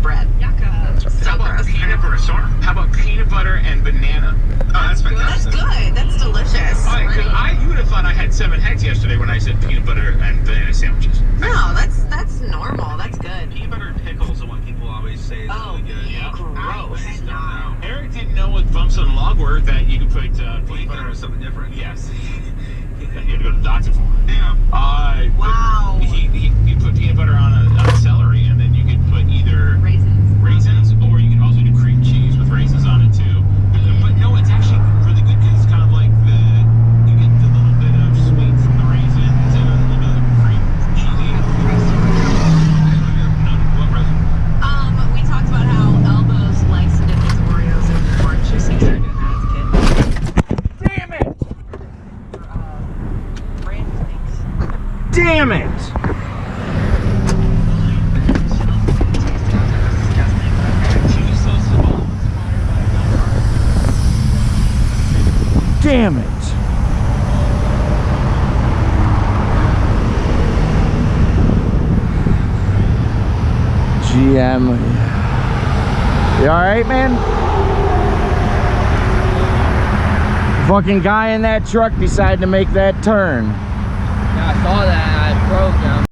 bread. Yucca. So How about gross. peanut butter? Sorry. How about peanut butter and banana? Oh, that's fantastic. That's good. That's delicious. All right, because you would have thought I had 7 heads yesterday when I said peanut butter and banana sandwiches. No, that's normal. That's good. Peanut butter and pickles are what people always say is really good. Yeah. Gross. I don't know. Eric didn't know what bumps on log were that you could put Peanut butter is something different. Yes. You had to go to the doctor for it. Yeah. Wow. He put peanut butter on a celery, and then you could put either raisins, or you could also do cream cheese with raisins on it too. But no, it's actually really good because it's kind of like you get the little bit of sweet from the raisins and a little bit of cream cheesy. What resin? We talked about how Elbows likes to dip his Oreos in orange juice. He started doing that as a kid. Damn it! Brand things. Damn it! Damn it! GM. You alright, man? Fucking guy in that truck decided to make that turn. Yeah, I saw that. I broke down.